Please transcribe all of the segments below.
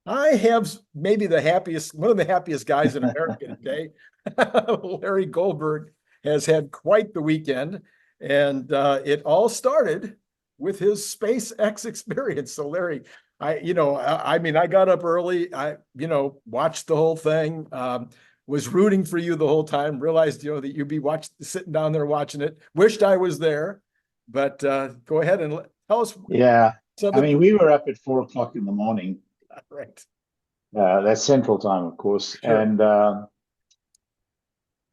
I have maybe one of the happiest guys in America today. Larry Goldberg has had quite the weekend, and it all started with his SpaceX experience. So, Larry, I mean, I got up early. Watched the whole thing. Was rooting for you the whole time. Realized, that you'd be sitting down there watching it. Wished I was there, but go ahead and tell us Yeah. I something. mean, we were up at 4 o'clock in the morning. Right. That's Central Time, of course. Sure. And,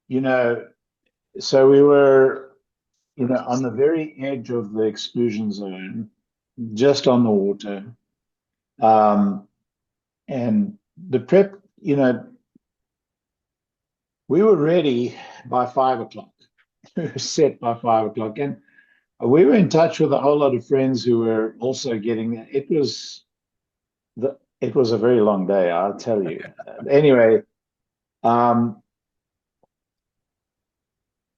you know, so we were, on the very edge of the exclusion zone, just on the water. Um, and the prep, we were ready by 5 o'clock. We were set by 5 o'clock. And we were in touch with a whole lot of friends who were also getting there. It was a very long day, I'll tell you. Anyway, um,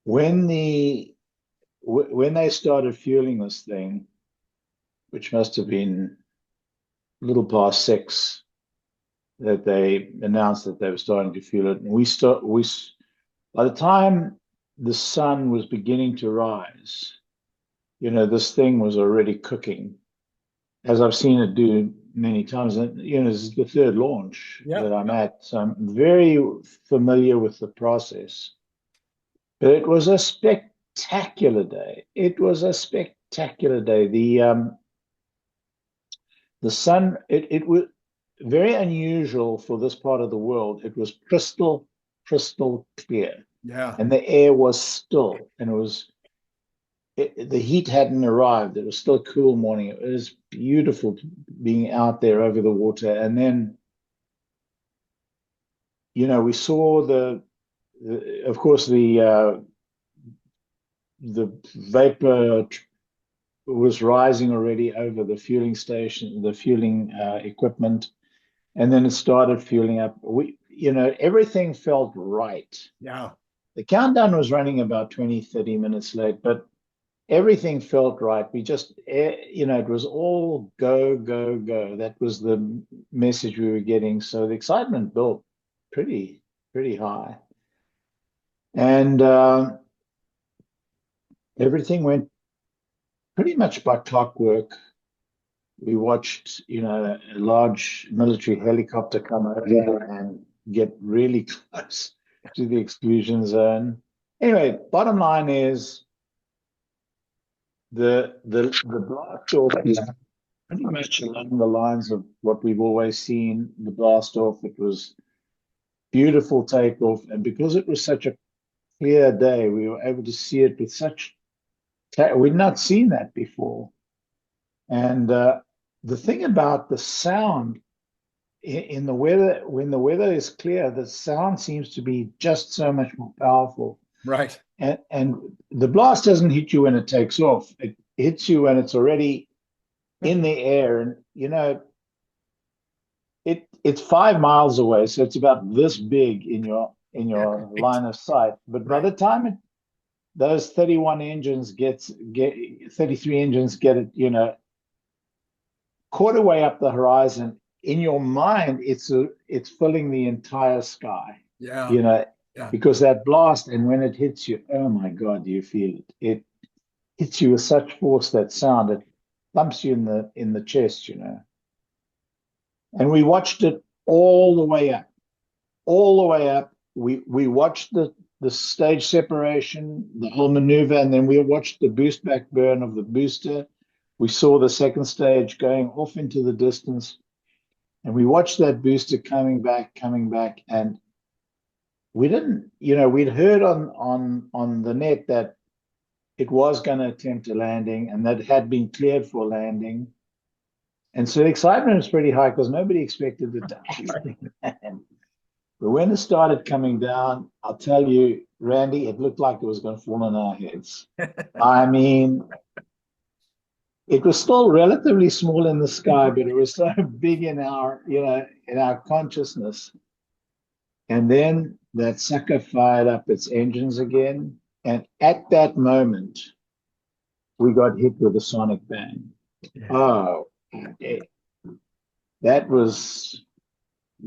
when when they started fueling this thing, which must have been a little past 6, that they announced that they were starting to fuel it, and by the time the sun was beginning to rise, this thing was already cooking, as I've seen it do many times. And this is the third launch Yeah. that I'm Yeah. at, so I'm very familiar with the process. But it was a spectacular day. It was a spectacular day. The sun, it was very unusual for this part of the world. It was crystal clear, Yeah. and the air was still, and the heat hadn't arrived. It was still a cool morning. It was beautiful being out there over the water. And then, we saw of course, the vapor was rising already over the fueling station, the fueling equipment, and then it started fueling up. Everything felt right. Yeah. The countdown was running about 20, 30 minutes late, but everything felt right. It was all go, go, go. That was the message we were getting. So the excitement built pretty, pretty high. And everything went pretty much by clockwork. We watched, a large military helicopter come over and get really close to the exclusion zone. Anyway, bottom line is the blast off is pretty much along the lines of what we've always seen. The blast off, it was beautiful takeoff, and because it was such a clear day, we were able to see it with we'd not seen that before. And the thing about the sound in the weather, when the weather is clear, the sound seems to be just so much more powerful. Right. And the blast doesn't hit you when it takes off. It hits you when it's already in the air. And it's 5 miles away, so it's about this big in your Right. line of sight. But by Right. the time those 33 engines get it, quarter way up the horizon, in your mind, it's filling the entire sky, Yeah. you know, Yeah. because that blast, and when it hits you, oh my God, you feel it. It hits you with such force, that sound, it thumps you in the chest. And we watched it all the way up, all the way up. We watched the stage separation, the whole maneuver, and then we watched the boost back burn of the booster. We saw the second stage going off into the distance, and we watched that booster coming back, and we didn't, we'd heard on the net that it was going to attempt a landing and that it had been cleared for landing. And so the excitement was pretty high because nobody expected it to actually land. But when it started coming down, I'll tell you, Randy, it looked like it was going to fall on our heads. I mean, it was still relatively small in the sky, but it was so big in our consciousness. And then that sucker fired up its engines again. And at that moment, we got hit with a sonic bang. Yeah. Oh, that was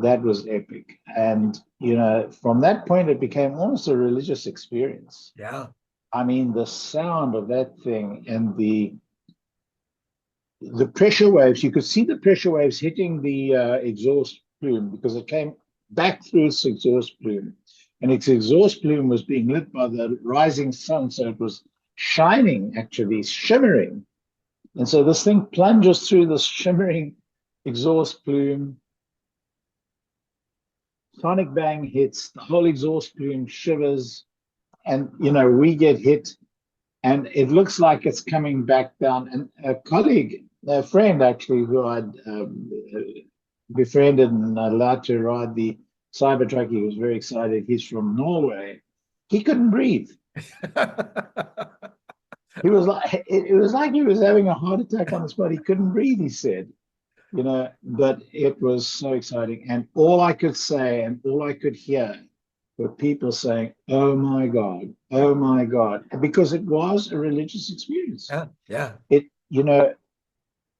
was epic. And, you know, from that point, it became almost a religious experience. Yeah. I mean, the sound of that thing and the pressure waves, you could see the pressure waves hitting the exhaust plume because it came back through its exhaust plume. And its exhaust plume was being lit by the rising sun, so it was shining, actually, shimmering. And so this thing plunges through this shimmering exhaust plume. Sonic bang hits, the whole exhaust plume shivers, and, you know, we get hit, and it looks like it's coming back down. And a colleague, a friend actually, who I'd befriended and allowed to ride the Cybertruck, he was very excited. He's from Norway. He couldn't breathe. He was like, it was like he was having a heart attack on the spot. He couldn't breathe, he said. You know, but it was so exciting. And all I could say and all I could hear were people saying, "Oh my God, oh my God," because it was a religious experience. Yeah, yeah. It, you know,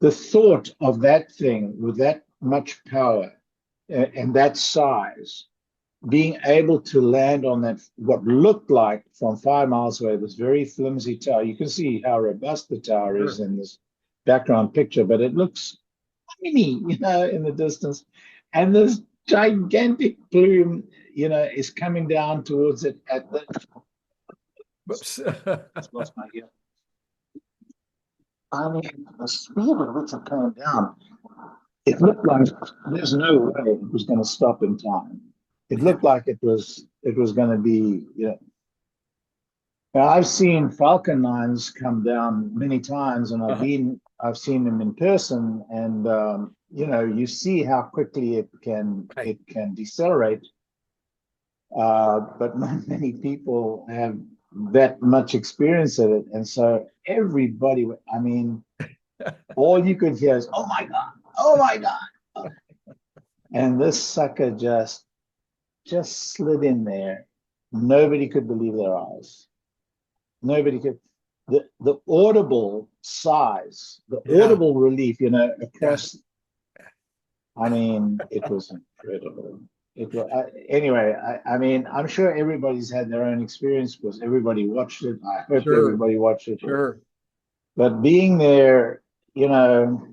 the thought of that thing with that much power and that size, being able to land on that, what looked like from 5 miles away, this very flimsy tower. You can see how robust the tower is in this background picture, but it looks tiny, you know, in the distance. And this gigantic plume, you know, is coming down towards it at the. Whoops. Just lost my ear. I mean, the speed at which it came down, it looked like there's no way it was going to stop in time. It looked like it was going to be, you know. Now, I've seen Falcon 9s come down many times, and I've seen them in person, and you know, you see how quickly it can decelerate. But not many people have that much experience of it, and so everybody, I mean, all you could hear is, "Oh my God, oh my God," and this sucker just slid in there. Nobody could believe their eyes. Nobody could. The audible size, the audible relief, you know, across. I mean, it was incredible. It was, anyway. I mean, I'm sure everybody's had their own experience because everybody watched it. I hope everybody watched it. Sure. But being there, you know.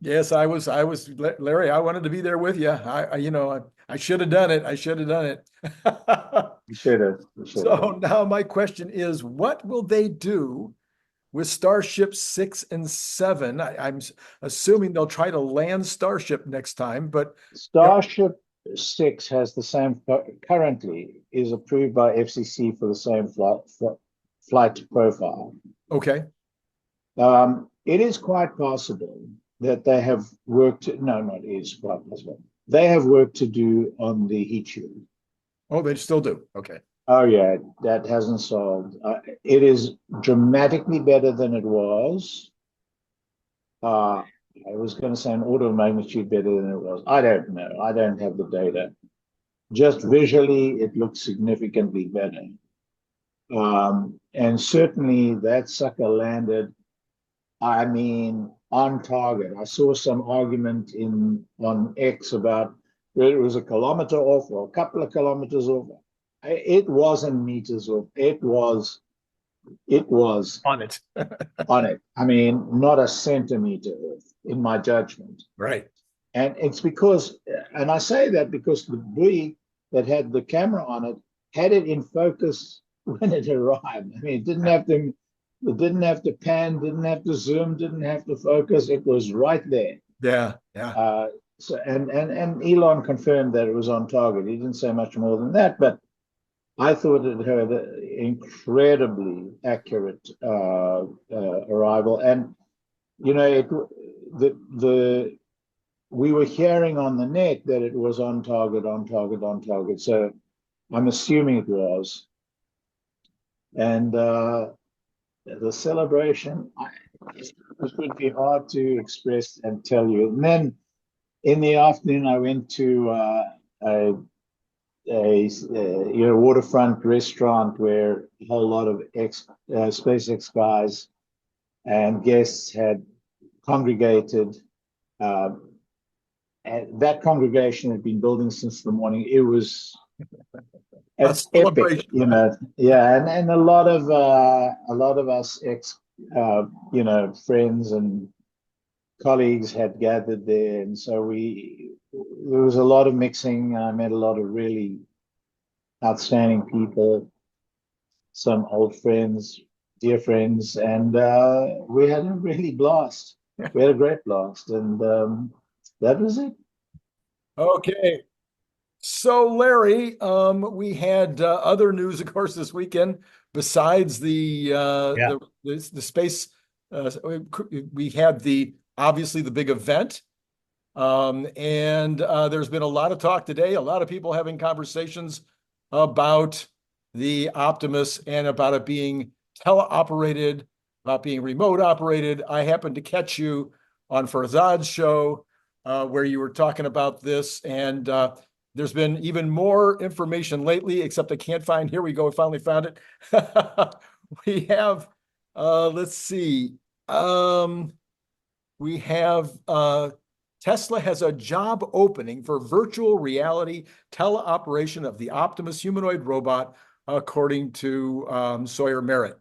Yes, I was, Larry, I wanted to be there with you. You know, I should have done it. I should have done it. You should have. So now my question is, what will they do with Starship 6 and 7? I'm assuming they'll try to land Starship next time, but Starship 6 has the same, currently is approved by FCC for the same flight profile. Okay. It is quite possible that they have work to, no, not is quite possible. They have work to do on the heat shield. Oh, they still do. Okay. Oh yeah, that hasn't solved. It is dramatically better than it was. I was going to say an order of magnitude better than it was. I don't know. I don't have the data. Just visually, it looks significantly better. And certainly that sucker landed, I mean, on target. I saw some argument on X about whether it was a kilometer off or a couple of kilometers off. It wasn't meters off. It was On it. on it. I mean, not a centimeter off, in my judgment. Right. And it's because, and I say that because the buoy that had the camera on it had it in focus when it arrived. I mean, it didn't have to pan, didn't have to zoom, didn't have to focus. It was right there. Yeah, yeah. So and Elon confirmed that it was on target. He didn't say much more than that, but I thought it had an incredibly accurate arrival. And you know, we were hearing on the net that it was on target, on target, on target. So I'm assuming it was. And the celebration, it would be hard to express and tell you. And then in the afternoon, I went to a waterfront restaurant where a whole lot of SpaceX guys and guests had congregated. and that congregation had been building since the morning. It was A an epic, celebration, you right? know. Yeah, and a lot of us ex, you know, friends and colleagues had gathered there, and so there was a lot of mixing. I met a lot of really outstanding people, some old friends, dear friends, and we had a really blast. We had a great blast, and that was it. Okay. So, Larry, we had other news, of course, this weekend besides Yeah. the space. We had obviously the big event, and there's been a lot of talk today. A lot of people having conversations about the Optimus and about it being teleoperated, about being remote operated. I happened to catch you on Farzad's show where you were talking about this, and there's been even more information lately, except I can't find. Here we go. I finally found it. We have, let's see. We have Tesla has a job opening for virtual reality teleoperation of the Optimus humanoid robot, according to Sawyer Merritt.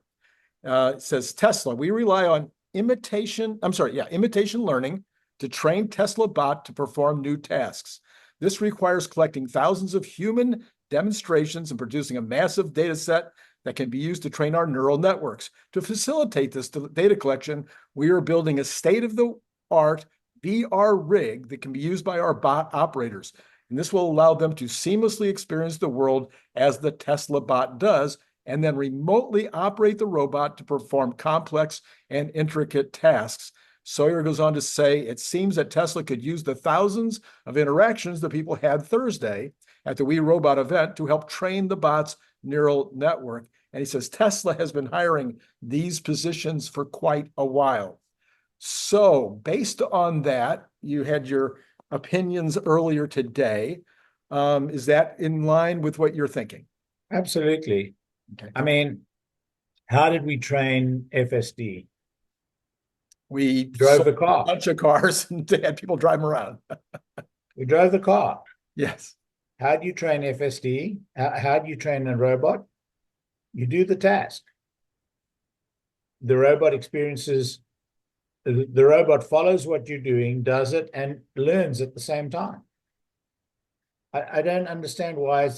It says Tesla, we rely on imitation learning to train Tesla bot to perform new tasks. This requires collecting thousands of human demonstrations and producing a massive data set that can be used to train our neural networks. To facilitate this data collection, we are building a state-of-the-art VR rig that can be used by our bot operators. And this will allow them to seamlessly experience the world as the Tesla bot does, and then remotely operate the robot to perform complex and intricate tasks. Sawyer goes on to say, it seems that Tesla could use the thousands of interactions that people had Thursday at the We Robot event to help train the bot's neural network. And he says Tesla has been hiring these positions for quite a while. So based on that, you had your opinions earlier today. Is that in line with what you're thinking? Absolutely. Okay. I mean, how did we train FSD? We Drove the sold car. a bunch of cars and had people drive them around. We drove the car. Yes. How do you train FSD? How do you train a robot? You do the task. The robot experiences, the robot follows what you're doing, does it, and learns at the same time. I don't understand why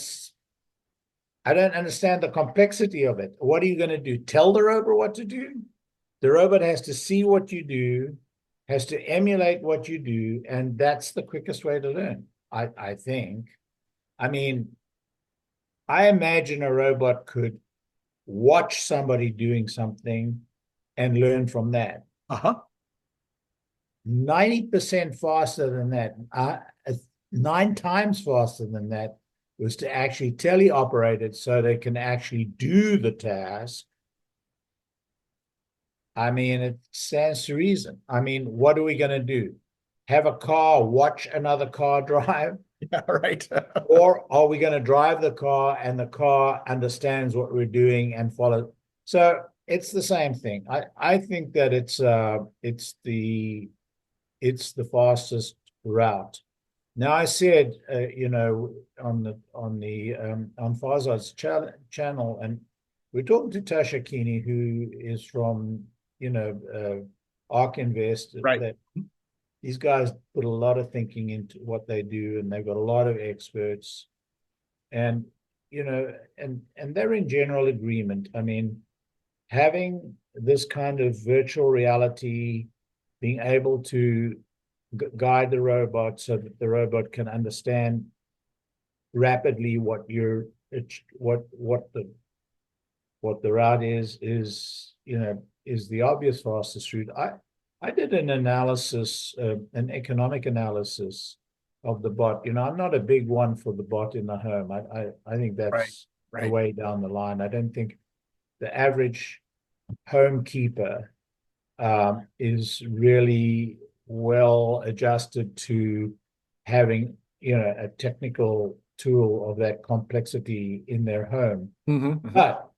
I don't understand the complexity of it. What are you going to do? Tell the robot what to do? The robot has to see what you do, has to emulate what you do, and that's the quickest way to learn, I think. I mean, I imagine a robot could watch somebody doing something and learn from that. 90% faster than that, 9 times faster than that, was to actually teleoperate it so they can actually do the task. I mean, it stands to reason. I mean, what are we going to do? Have a car watch another car drive? Yeah, right. Or are we going to drive the car and the car understands what we're doing and follow? So it's the same thing. I think that it's the fastest route. Now I said, you know, on Farzad's channel, and we're talking to Tasha Keeney, who is from, you know, ARK Invest. Right. That these guys put a lot of thinking into what they do, and they've got a lot of experts, and you know, and they're in general agreement. I mean, having this kind of virtual reality, being able to guide the robot so that the robot can understand rapidly what the route is, you know, is the obvious fastest route. I did an analysis, an economic analysis of the bot. You know, I'm not a big one for the bot in the home. I think that's Right. way down the line. I don't think the average home keeper is really well adjusted to having, you know, a technical tool of that complexity in their home. But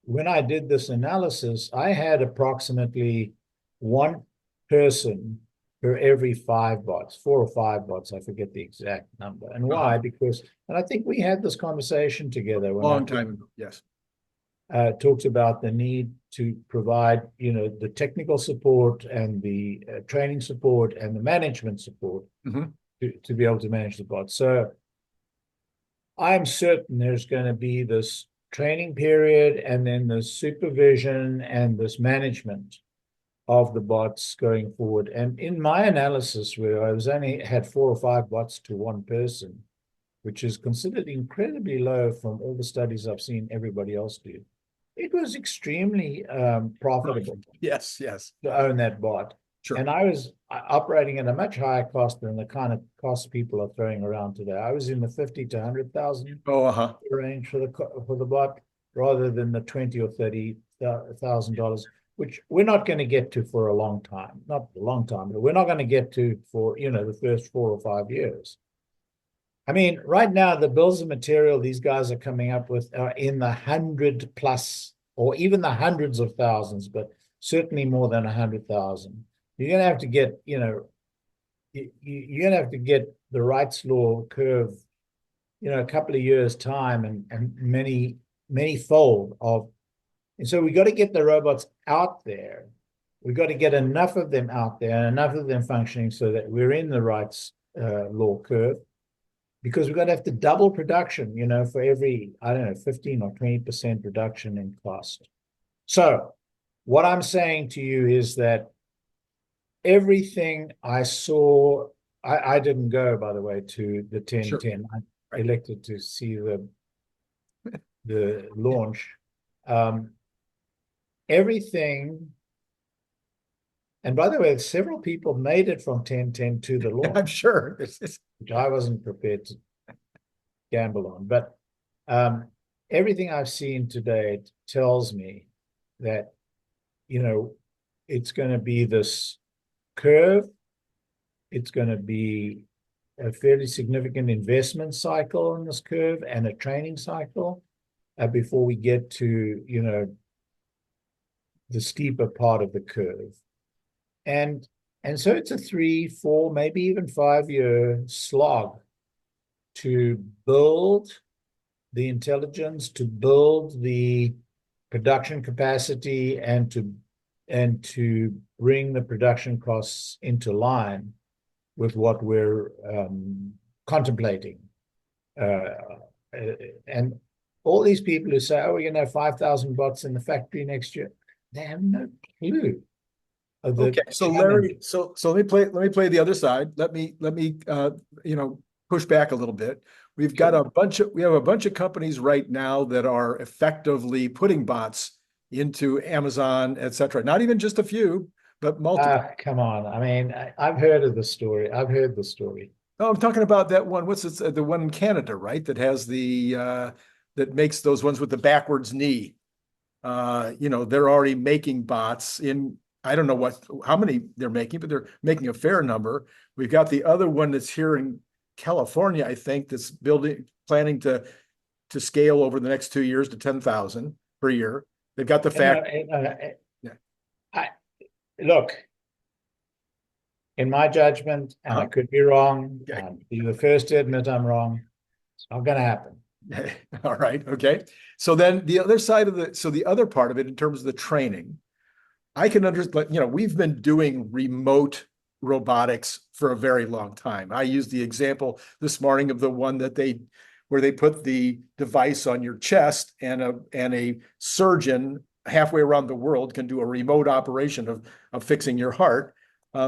when I did this analysis, I had approximately one person per every 5 bots, 4 or 5 bots. I forget the exact number. And why? Because, and I think we had this conversation together when Long time ago, yes. talked about the need to provide, the technical support and the training support and the management support to be able to manage the bots. So I'm certain there's going to be this training period and then the supervision and this management of the bots going forward. And in my analysis, where I was only had 4 or 5 bots to 1 person, which is considered incredibly low from all the studies I've seen everybody else do, it was extremely profitable. Yes, yes. To own that bot. Sure. And I was operating at a much higher cost than the kind of costs people are throwing around today. I was in the 50 to 100,000 range for the bot, rather than the 20 or $30,000, which we're not going to get to for a long time. Not a long time, but we're not going to get to for the first 4 or 5 years. I mean, right now the bills of material these guys are coming up with are in the 100 plus, or even the hundreds of thousands, but certainly more than 100,000. You're going to have to get, you're going to have to get the Wright's law curve, a couple of years time and many fold of. And so we got to get the robots out there. We've got to get enough of them out there and enough of them functioning so that we're in the Wright's law curve, because we're going to have to double production, for every, 15 or 20% reduction in cost. So what I'm saying to you is that everything I saw, I didn't go, by the way, to the 1010. Sure. I elected to see the launch. Everything, and by the way, several people made it from 1010 to the launch. I'm sure. Which I wasn't prepared to gamble on. But everything I've seen today tells me that, it's going to be this curve. It's going to be a fairly significant investment cycle on this curve and a training cycle before we get to, the steeper part of the curve. And so it's a 3, 4, maybe even 5-year slog to build the intelligence, to build the production capacity, and to bring the production costs into line with what we're contemplating. And all these people who say, "Oh, we're going to have 5,000 bots in the factory next year," they have no clue. Okay, so Larry, so let me play the other side. Let me push back a little bit. We've got a bunch of companies right now that are effectively putting bots into Amazon, etc. Not even just a few, but multiple. Come on. I mean, I've heard of the story. I've heard the story. Oh, I'm talking about that one. What's it? The one in Canada, right? That has that makes those ones with the backwards knee. They're already making bots in, I don't know how many they're making, but they're making a fair number. We've got the other one that's here in California, I think, that's planning to scale over the next 2 years to 10,000 per year. They've got the factory. Look, in my judgment, and I could be wrong, I'll be the first to admit I'm wrong. It's not going to happen. All right. Okay. So then the other side of the other part of it, in terms of the training, I can understand, we've been doing remote robotics for a very long time. I used the example this morning of the one where they put the device on your chest, and a surgeon halfway around the world can do a remote operation of fixing your heart.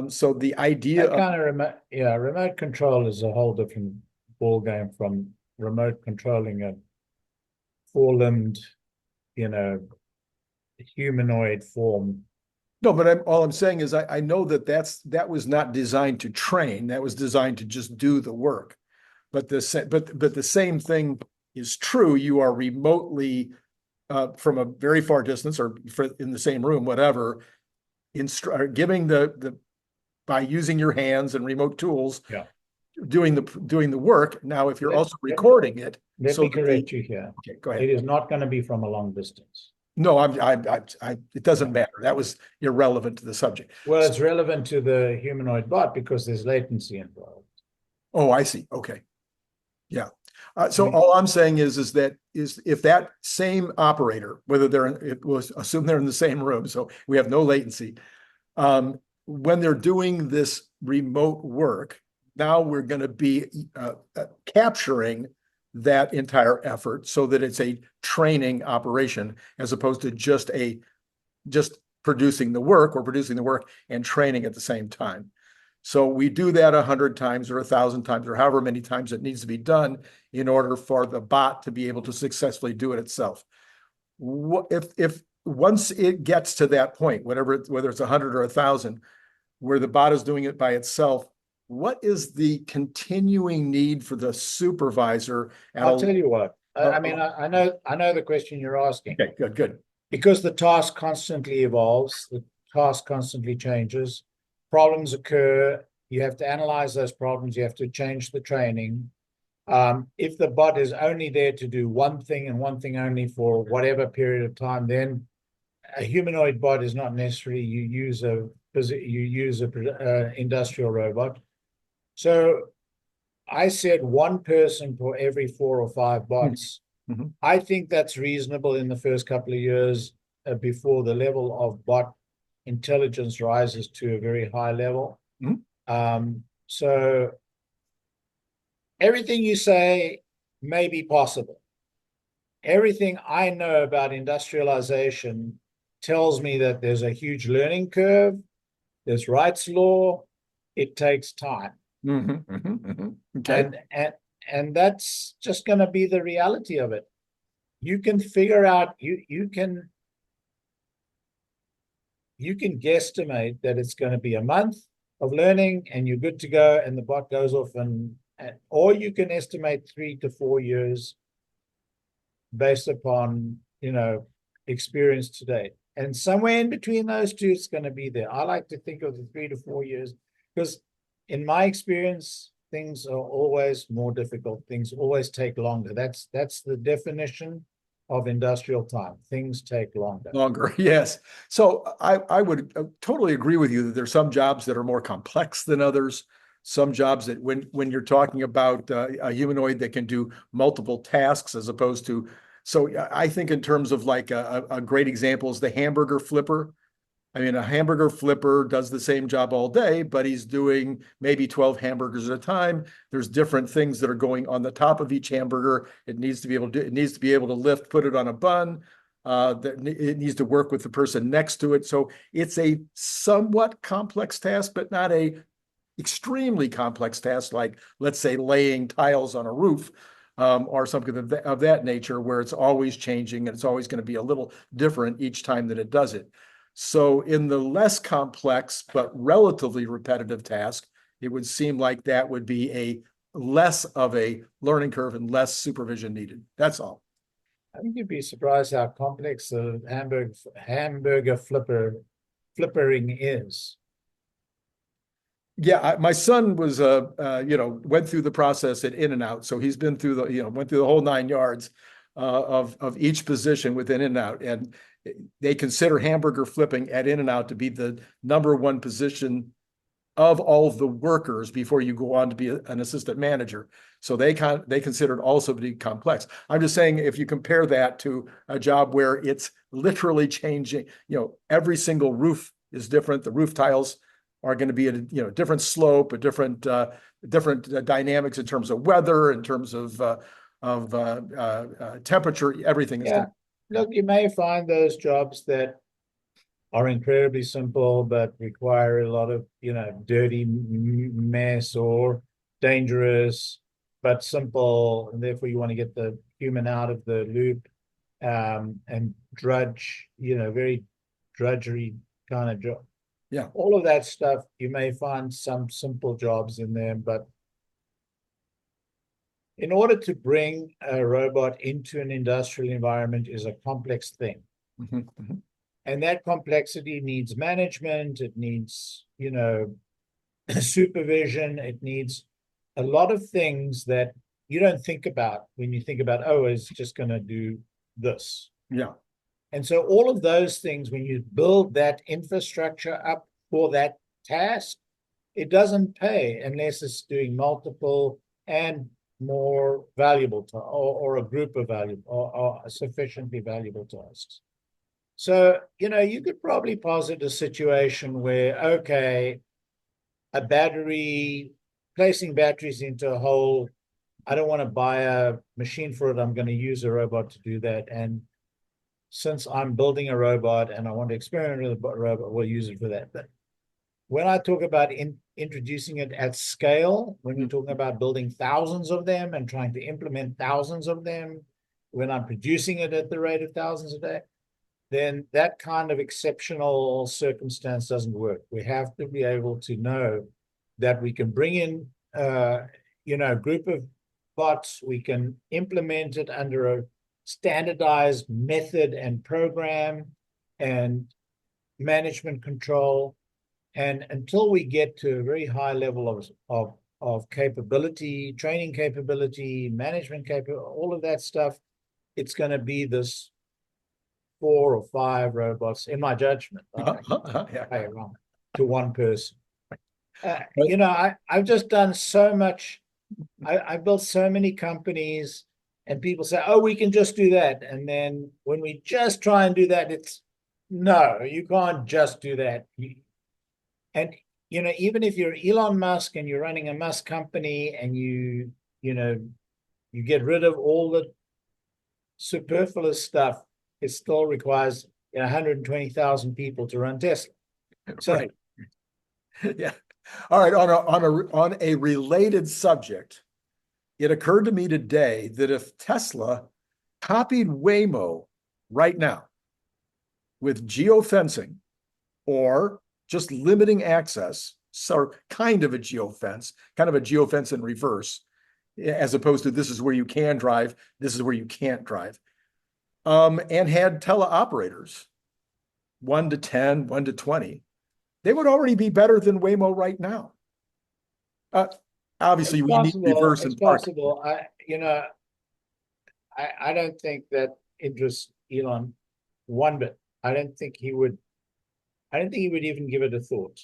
So the idea that kind of remote control is a whole different ball game from remote controlling a 4-limbed, humanoid form. No, but all I'm saying is I know that was not designed to train. That was designed to just do the work. But the same thing is true. You are remotely from a very far distance, or in the same room, whatever, giving by using your hands and remote tools, doing the work. Now, if you're also recording it, let me correct you here. Okay, go ahead. It is not going to be from a long distance. No, it doesn't matter. That was irrelevant to the subject. Well, it's relevant to the humanoid bot because there's latency involved. Oh, I see. Okay. Yeah. So I mean, all I'm saying is that if that same operator, whether assume they're in the same room, so we have no latency, when they're doing this remote work, now we're going to be capturing that entire effort so that it's a training operation as opposed to just producing the work and training at the same time. So we do that 100 times or 1,000 times or however many times it needs to be done in order for the bot to be able to successfully do it itself. If once it gets to that point, whether it's 100 or 1,000, where the bot is doing it by itself, what is the continuing need for the supervisor? I'll tell you what. I mean, I know the question you're asking. Okay, good. Because the task constantly evolves, the task constantly changes, problems occur, you have to analyze those problems, you have to change the training. If the bot is only there to do one thing and one thing only for whatever period of time, then a humanoid bot is not necessary. You use a industrial robot. So I said one person for every 4 or 5 bots. Mm-hmm. I think that's reasonable in the first couple of years before the level of bot intelligence rises to a very high level. Mm-hmm. So everything you say may be possible. Everything I know about industrialization tells me that there's a huge learning curve, there's Wright's law, it takes time. Mm-hmm. Mm-hmm. Okay. And that's just going to be the reality of it. You can figure out, you can guesstimate that it's going to be a month of learning and you're good to go and the bot goes off or you can estimate 3 to 4 years based upon, experience today. And somewhere in between those two, it's going to be there. I like to think of the 3 to 4 years because in my experience, things are always more difficult. Things always take longer. That's the definition of industrial time. Things take longer. Longer, yes. So I would totally agree with you that there's some jobs that are more complex than others. Some jobs that when you're talking about a humanoid that can do multiple tasks as opposed to, so I think in terms of like a great example is the hamburger flipper. I mean, a hamburger flipper does the same job all day, but he's doing maybe 12 hamburgers at a time. There's different things that are going on the top of each hamburger. It needs to be able to lift, put it on a bun. It needs to work with the person next to it. So it's a somewhat complex task, but not a extremely complex task, like let's say laying tiles on a roof. Or something of that nature, where it's always changing and it's always going to be a little different each time that it does it. So in the less complex but relatively repetitive task, it would seem like that would be a less of a learning curve and less supervision needed. That's all. I think you'd be surprised how complex the hamburger flippering is. Yeah, my son was went through the process at In-N-Out, so he's been through went through the whole 9 yards of each position within In-N-Out, and they consider hamburger flipping at In-N-Out to be the #1 position of all of the workers before you go on to be an assistant manager. So they consider it also to be complex. I'm just saying, if you compare that to a job where it's literally changing, every single roof is different. The roof tiles are going to be at a different slope, a different dynamics in terms of weather, in terms of temperature. Everything is different. Look, you may find those jobs that are incredibly simple but require a lot of dirty mess, or dangerous but simple, and therefore you want to get the human out of the loop, and drudge, very drudgery kind of job. Yeah, all of that stuff, you may find some simple jobs in there, but in order to bring a robot into an industrial environment is a complex thing. Mm-hmm, mm-hmm. And that complexity needs management, it needs, supervision, it needs a lot of things that you don't think about when you think about, oh, it's just going to do this. Yeah. And so all of those things, when you build that infrastructure up for that task, it doesn't pay unless it's doing multiple and more valuable or a group of valuable or sufficiently valuable tasks. So, you could probably posit a situation where, okay, a battery, placing batteries into a hole, I don't want to buy a machine for it. I'm going to use a robot to do that. And since I'm building a robot and I want to experiment with a robot, we'll use it for that. But when I talk about introducing it at scale, when we're talking about building thousands of them and trying to implement thousands of them, when I'm producing it at the rate of thousands a day, then that kind of exceptional circumstance doesn't work. We have to be able to know that we can bring in, a group of bots, we can implement it under a standardized method and program and management control. And until we get to a very high level of capability, training capability, management capability, all of that stuff, it's going to be this 4 or 5 robots, in my judgment, to one person. I've just done so much. I built so many companies, and people say, "Oh, we can just do that." And then when we just try and do that, it's no, you can't just do that. And even if you're Elon Musk and you're running a Musk company, and you get rid of all the superfluous stuff, it still requires 120,000 people to run Tesla. So, right. Yeah. All right. On a related subject, it occurred to me today that if Tesla copied Waymo right now with geofencing or just limiting access, so kind of a geofence in reverse, as opposed to this is where you can drive, this is where you can't drive, and had teleoperators 1 to 10, 1 to 20, they would already be better than Waymo right now. Obviously, we need reverse and park. It's possible. I don't think that interests Elon one bit. I don't think he would even give it a thought.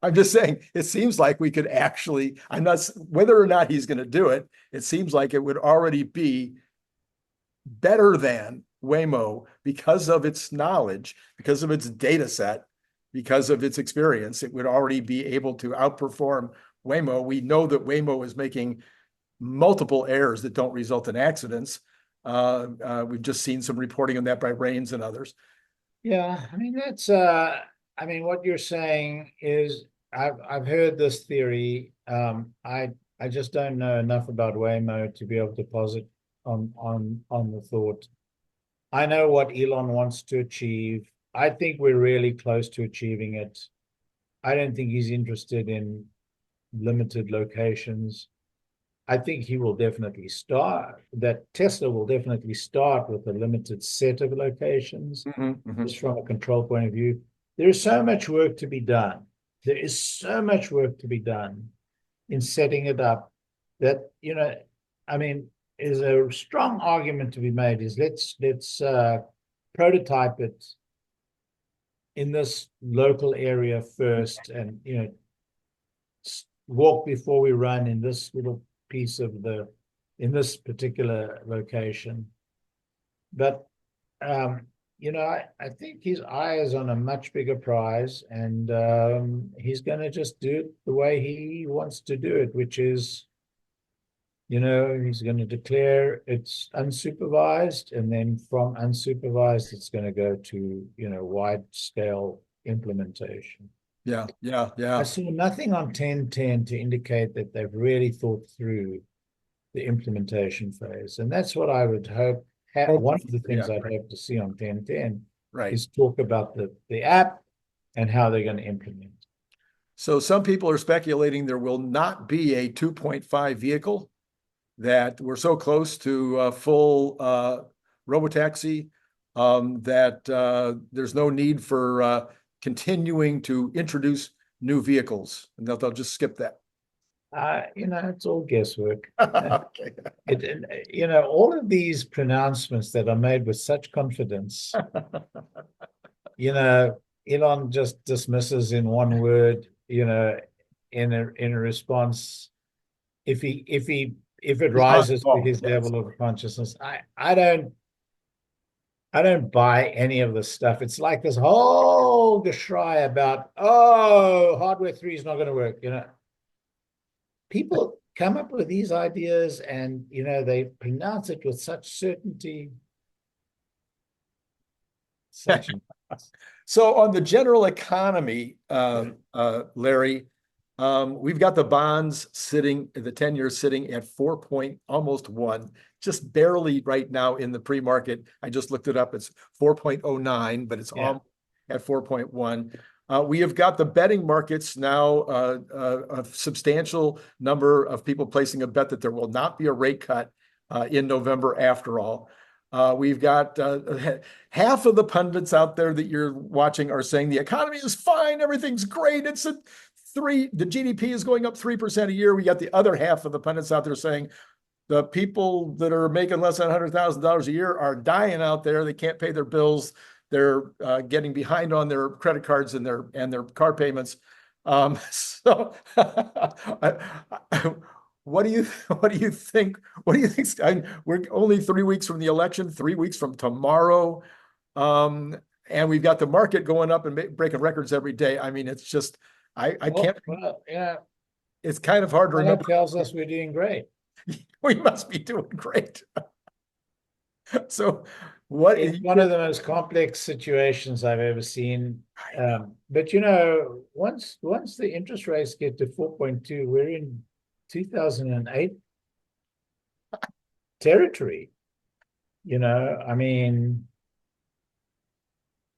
I'm just saying, it seems like we could actually, I'm not, whether or not he's going to do it, it seems like it would already be better than Waymo because of its knowledge, because of its data set, because of its experience. It would already be able to outperform Waymo. We know that Waymo is making multiple errors that don't result in accidents. We've just seen some reporting on that by Rains and others. Yeah, that's what you're saying is I've heard this theory. I just don't know enough about Waymo to be able to posit on the thought. I know what Elon wants to achieve. I think we're really close to achieving it. I don't think he's interested in limited locations. I think he will definitely Tesla will definitely start with a limited set of locations, just from a control point of view. There is so much work to be done. There is so much work to be done in setting it up that, is a strong argument to be made is let's prototype it in this local area first, and walk before we run in this little piece of in this particular location. But I think his eye is on a much bigger prize, and he's going to just do it the way he wants to do it, which is, he's going to declare it's unsupervised, and then from unsupervised, it's going to go to, wide scale implementation. Yeah. I saw nothing on 1010 to indicate that they've really thought through the implementation phase. And that's what I would hope. One of the things I'd hope to see on 1010 is talk about the app and how they're going to implement. So some people are speculating there will not be a 2.5 vehicle, that we're so close to full robotaxi that there's no need for continuing to introduce new vehicles, and they'll just skip that. It's all guesswork. Okay. All of these pronouncements that are made with such confidence, Elon just dismisses in one word, in a response. If it rises to his level of consciousness, I don't buy any of this stuff. It's like this whole geschrei about, hardware 3 is not going to work. People come up with these ideas and, they pronounce it with such certainty. So on the general economy, Larry, we've got the bonds sitting, the 10-year sitting at 4.1, just barely right now in the pre-market. I just looked it up. It's 4.09, but it's almost at 4.1. We have got the betting markets now, a substantial number of people placing a bet that there will not be a rate cut in November after all. We've got half of the pundits out there that you're watching are saying the economy is fine, everything's great. The GDP is going up 3% a year. We got the other half of the pundits out there saying the people that are making less than $100,000 a year are dying out there. They can't pay their bills. They're getting behind on their credit cards and their car payments. So what do you think? What do you think? We're only 3 weeks from the election, 3 weeks from tomorrow. And we've got the market going up and breaking records every day. I mean, it's just, I can't. Well, yeah. It's kind of hard to remember. That tells us we're doing great. We must be doing great. So it's one of the most complex situations I've ever seen. But once the interest rates get to 4.2, we're in 2008 territory. I mean,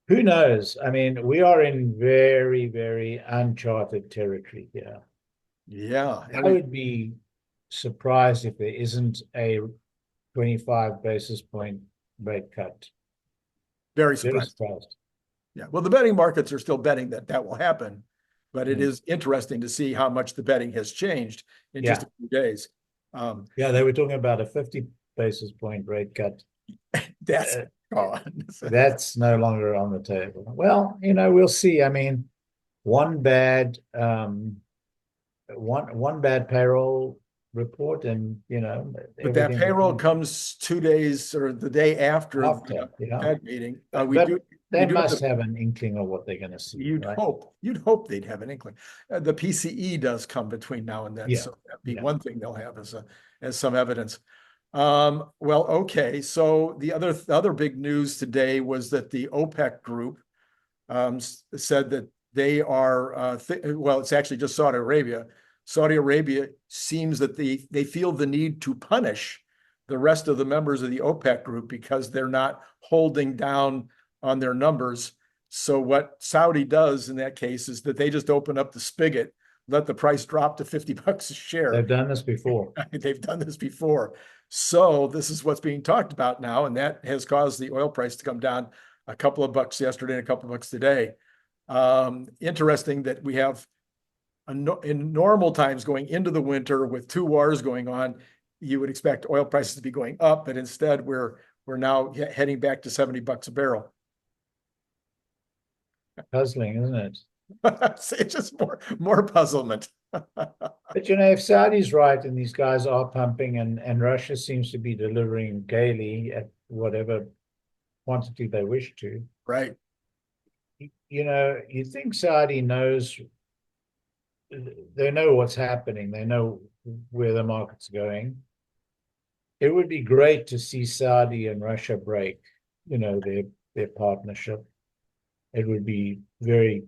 who knows? I mean, we are in very, very uncharted territory here. Yeah. I would be surprised if there isn't a 25 basis point rate cut. Very surprised. Yeah. Well, the betting markets are still betting that will happen, but it is interesting to see how much the betting has changed in just a few days. They were talking about a 50 basis point rate cut. That's gone. That's no longer on the table. Well, we'll see. I mean, one bad payroll report, and but that payroll comes 2 days or the day after the Fed meeting. They must have an inkling of what they're going to see. You'd hope they'd have an inkling. The PCE does come between now and then, so that'd be one thing they'll have as some evidence. Well, okay. So the other big news today was that the OPEC group said that they are well, it's actually just Saudi Arabia. Saudi Arabia seems that they feel the need to punish the rest of the members of the OPEC group because they're not holding down on their numbers. So what Saudi does in that case is that they just open up the spigot, let the price drop to $50 a share. They've done this before. They've done this before. So this is what's being talked about now, and that has caused the oil price to come down a couple of bucks yesterday and a couple of bucks today. Interesting that we have in normal times going into the winter with 2 wars going on, you would expect oil prices to be going up, but instead we're now heading back to $70 a barrel. Puzzling, isn't it? It's just more puzzlement. But if Saudi's right and these guys are pumping and Russia seems to be delivering daily at whatever quantity they wish to. Right. You think Saudi knows, they know what's happening. They know where the market's going. It would be great to see Saudi and Russia break, their partnership. It would be very,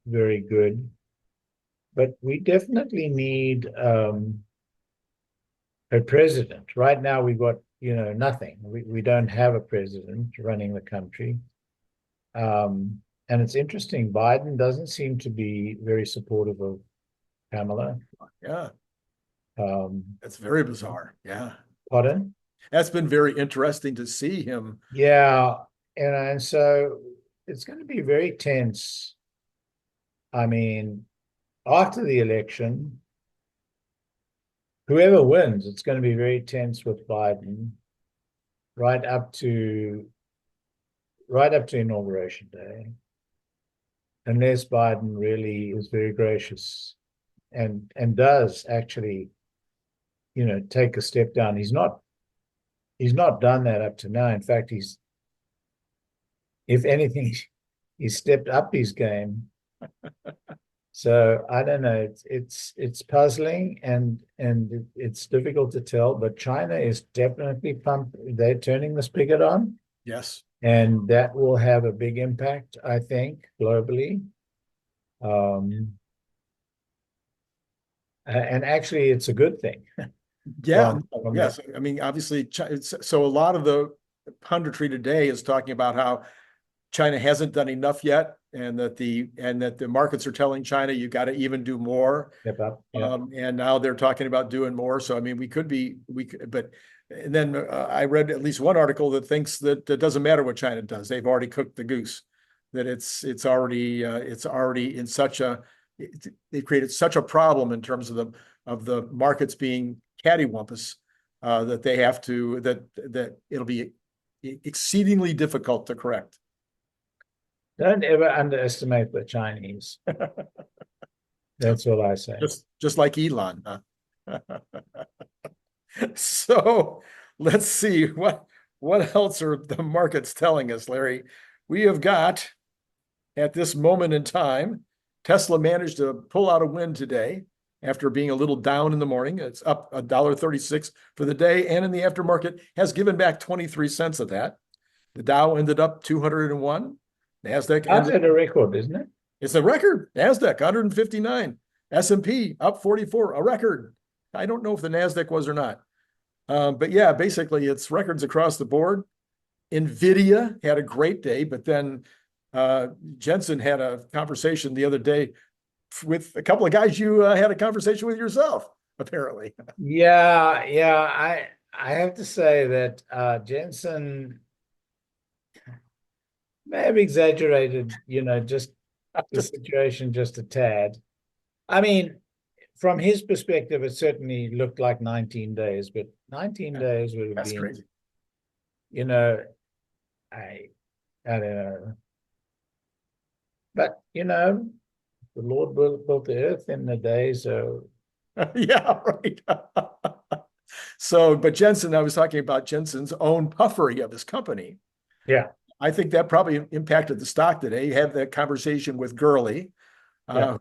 very good. But we definitely need a president. Right now, we've got, nothing. We don't have a president running the country. And it's interesting, Biden doesn't seem to be very supportive of Kamala. Yeah. That's very bizarre. Yeah. Pardon? That's been very interesting to see him. Yeah. And so it's going to be very tense. I mean, after the election, whoever wins, it's going to be very tense with Biden right up to Inauguration Day, unless Biden really is very gracious and does actually, take a step down. He's not done that up to now. In fact, if anything, he's stepped up his game. So I don't know. It's puzzling and it's difficult to tell. But China is definitely pumped. They're turning the spigot on, Yes. and that will have a big impact, I think, globally. And actually, it's a good thing. Yeah. From Yes. I mean, obviously, so a lot of the punditry today is talking about how China hasn't done enough yet, and that the markets are telling China you got to even do more. Step up. Yeah. And now they're talking about doing more. So I mean, but and then I read at least one article that thinks that it doesn't matter what China does. They've already cooked the goose. That it's already in such they've created such a problem in terms of the markets being cattywampus that they have to that it'll be exceedingly difficult to correct. Don't ever underestimate the Chinese. That's what I say. Just like Elon. Huh? So let's see what else are the markets telling us, Larry. We have got, at this moment in time, Tesla managed to pull out a win today after being a little down in the morning. It's up $1.36 for the day, and in the aftermarket has given back 23 cents of that. The Dow ended up 201. NASDAQ That's at a record, isn't it? It's a record. NASDAQ 159. S&P up 44, a record. I don't know if the NASDAQ was or not. But yeah, basically it's records across the board. NVIDIA had a great day, but then Jensen had a conversation the other day with a couple of guys you had a conversation with yourself, apparently. Yeah. I have to say that Jensen may have exaggerated, just the situation just a tad. I mean, from his perspective, it certainly looked like 19 days, but 19 days would have been crazy. I don't know. But, the Lord built the earth in a day, so. Yeah, right. So, but Jensen, I was talking about Jensen's own puffery of his company. Yeah. I think that probably impacted the stock today. You have that conversation with Gurley.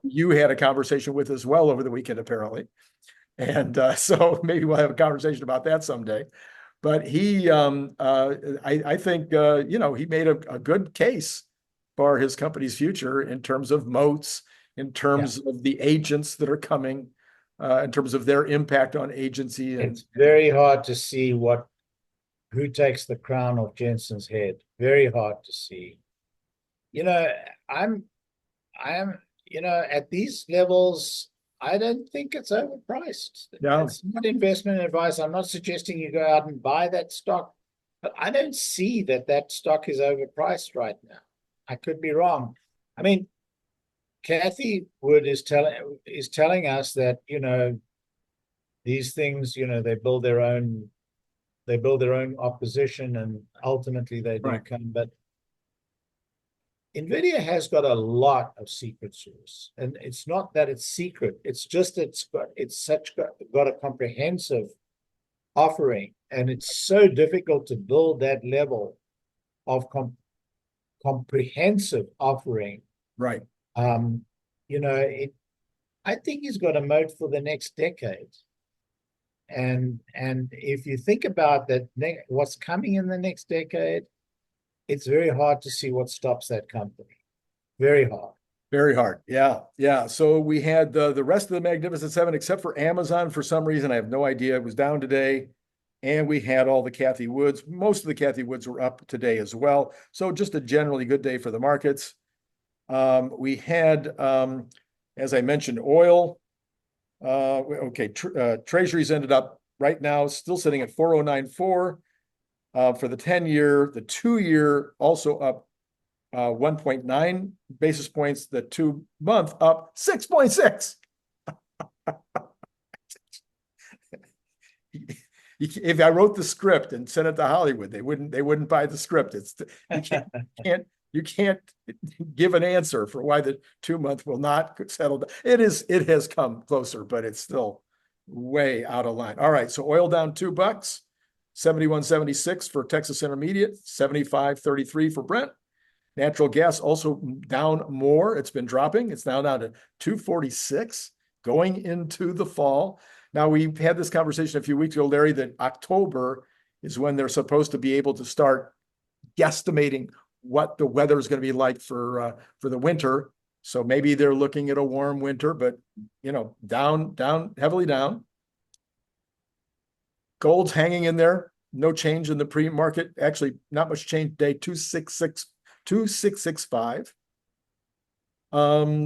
You had a conversation with as well over the weekend, apparently. And so maybe we'll have a conversation about that someday. But he, I think, he made a good case for his company's future in terms of moats, in terms of the agents that are coming, in terms of their impact on agency. And it's very hard to see who takes the crown off Jensen's head. Very hard to see. I am, at these levels, I don't think it's overpriced. No. It's not investment advice. I'm not suggesting you go out and buy that stock, but I don't see that stock is overpriced right now. I could be wrong. I mean, Cathie Wood is telling us that, these things, they build their own opposition, and ultimately they do come. But NVIDIA has got a lot of secret sauce, and it's not that it's secret. It's just got a comprehensive offering, and it's so difficult to build that level of comprehensive offering. Right. I think he's got a moat for the next decade. And if you think about that, what's coming in the next decade, it's very hard to see what stops that company. Very hard. Very hard. Yeah. So we had the rest of the Magnificent Seven, except for Amazon, for some reason. I have no idea. It was down today. And we had all the Cathie Woods. Most of the Cathie Woods were up today as well. So just a generally good day for the markets. We had, as I mentioned, oil. Treasuries ended up right now still sitting at 409.4 for the 10-year. The 2-year also up 1.9 basis points. The 2-month up 6.6. If I wrote the script and sent it to Hollywood, they wouldn't buy the script. You can't give an answer for why the 2-month will not settle down. It has come closer, but it's still way out of line. All right, so oil down $2, 71.76 for Texas Intermediate, 75.33 for Brent. Natural gas also down more. It's been dropping. It's now down to 246 going into the fall. Now, we had this conversation a few weeks ago, Larry, that October is when they're supposed to be able to start guesstimating what the weather is going to be like for the winter. So maybe they're looking at a warm winter, but down, heavily down. Gold's hanging in there. No change in the pre-market. Actually, not much change today. 2665.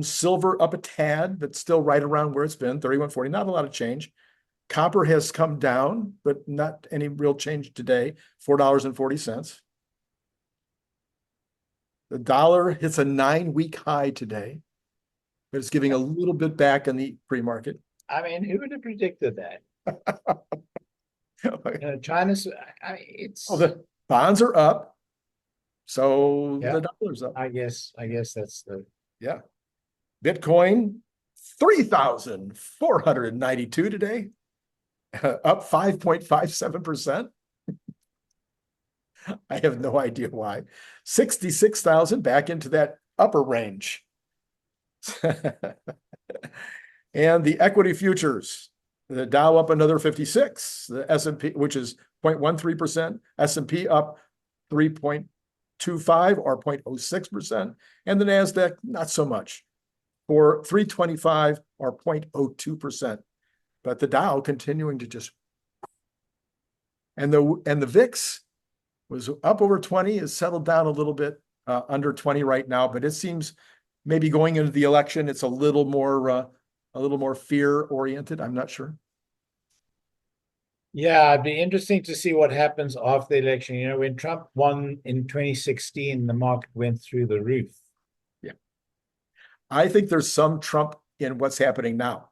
Silver up a tad, but still right around where it's been, 31.40. Not a lot of change. Copper has come down, but not any real change today. $4.40. The dollar hits a 9-week high today, but it's giving a little bit back in the pre-market. I mean, who would have predicted that? China's, the bonds are up, so Yeah. the dollar's up. I guess that's the. Yeah. Bitcoin, 3,492 today, up 5.57%. I have no idea why. 66,000 back into that upper range. And the equity futures, the Dow up another 56, the S&P, which is 0.13%, S&P up 3.25 or 0.06%, and the NASDAQ, not so much, for 325 or 0.02%. But the Dow continuing to just, and the VIX was up over 20, is settled down a little bit under 20 right now, but it seems maybe going into the election, it's a little more fear oriented. I'm not sure. Yeah, it'd be interesting to see what happens after the election. When Trump won in 2016, the market went through the roof. Yeah. I think there's some Trump in what's happening now.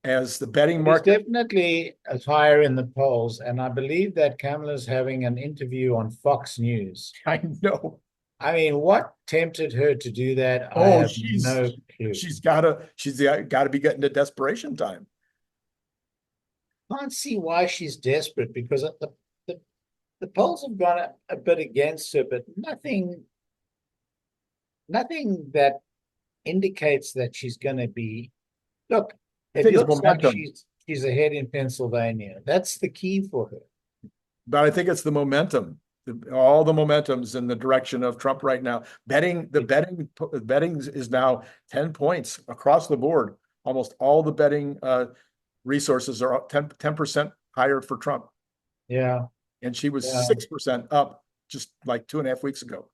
As the betting market. He's definitely higher in the polls, and I believe that Kamala's having an interview on Fox News. I know. I mean, what tempted her to do that? I have no clue. She's got to be getting to desperation time. Can't see why she's desperate, because the polls have gone a bit against her, but nothing that indicates that she's going to be. Look, it looks like she's ahead in Pennsylvania. That's the key for her. But I think it's the momentum. All the momentum's in the direction of Trump right now. Betting is now 10 points across the board. Almost all the betting resources are 10% higher for Trump. Yeah. And she was 6% up just like 2.5 weeks ago.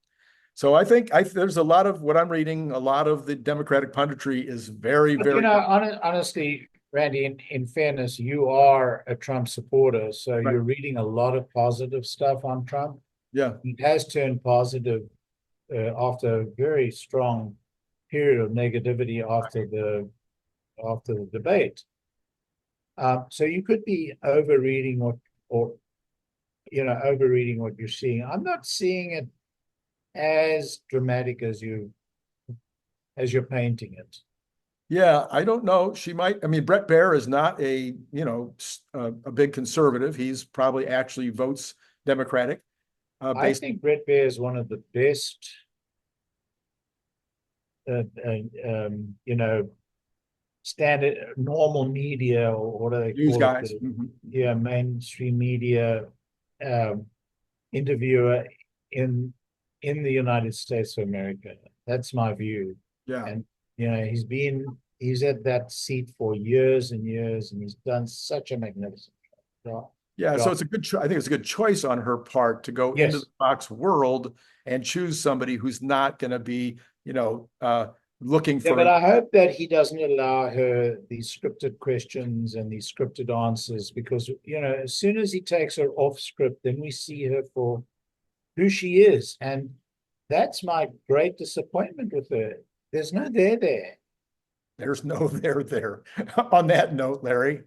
So I think there's a lot of what I'm reading, a lot of the Democratic punditry is very. Honestly, Randy, in fairness, you are a Trump supporter, so You're reading a lot of positive stuff on Trump. Yeah. He has turned positive after a very strong period of negativity after the debate. So you could be overreading overreading what you're seeing. I'm not seeing it as dramatic as you're painting it. Yeah, I don't know. She might. I mean, Brett Baer is not a big conservative. He's probably actually votes Democratic. I think Brett Baer is one of the best, standard normal media, or what do they News call guys. it? Mm-hmm. Yeah, mainstream media interviewer in the United States of America. That's my view. Yeah. And he's at that seat for years and years, and he's done such a magnificent job. Yeah, so it's I think it's a good choice on her part to go into the Fox world and choose somebody who's not going to be, looking for. Yeah, but I hope that he doesn't allow her these scripted questions and these scripted answers, because, as soon as he takes her off script, then we see her for who she is. And that's my great disappointment with her. There's no there. There's no there. On that note, Larry,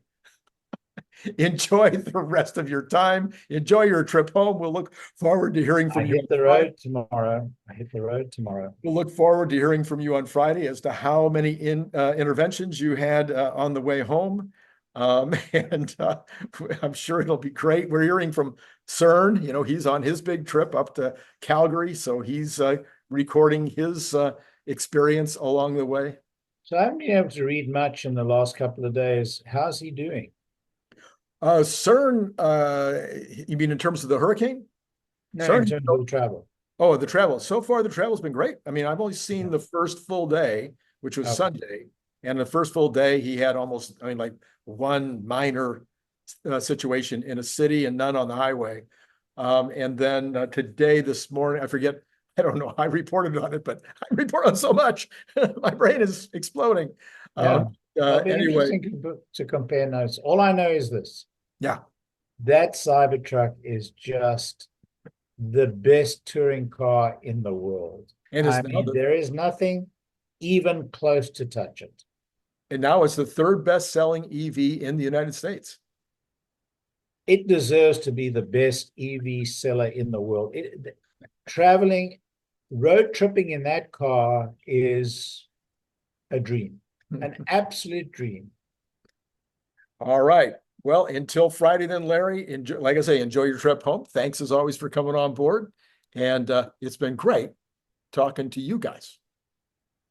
Enjoy the rest of your time. Enjoy your trip home. We'll look forward to hearing I from you. hit the road tomorrow. I hit the road tomorrow. We'll look forward to hearing from you on Friday as to how many interventions you had on the way home. And I'm sure it'll be great. We're hearing from CERN. You know, he's on his big trip up to Calgary, so he's recording his experience along the way. So I haven't been able to read much in the last couple of days. How's he doing? CERN, you mean in terms of the hurricane? No, CERN, in terms of the travel. oh, the travel. So far, the travel's been great. I mean, I've only seen the first full day, which was Okay. Sunday. And the first full day, he had almost, I mean, like one minor situation in a city and none on the highway. And then today, this morning, I forget, I don't know, I reported on it, but I report on so much. My brain is exploding. Yeah. It'll be Anyway, interesting to compare notes. All I know is this. yeah. That Cybertruck is just the best touring car in the world. And it's I now mean, the, there is nothing even close to touch it. and now it's the third best-selling EV in the United States. It deserves to be the best EV seller in the world. Traveling, road tripping in that car is a dream, an absolute dream. All right. Well, until Friday then, Larry, enjoy, like I say, enjoy your trip home. Thanks as always for coming on board. And it's been great talking to you guys.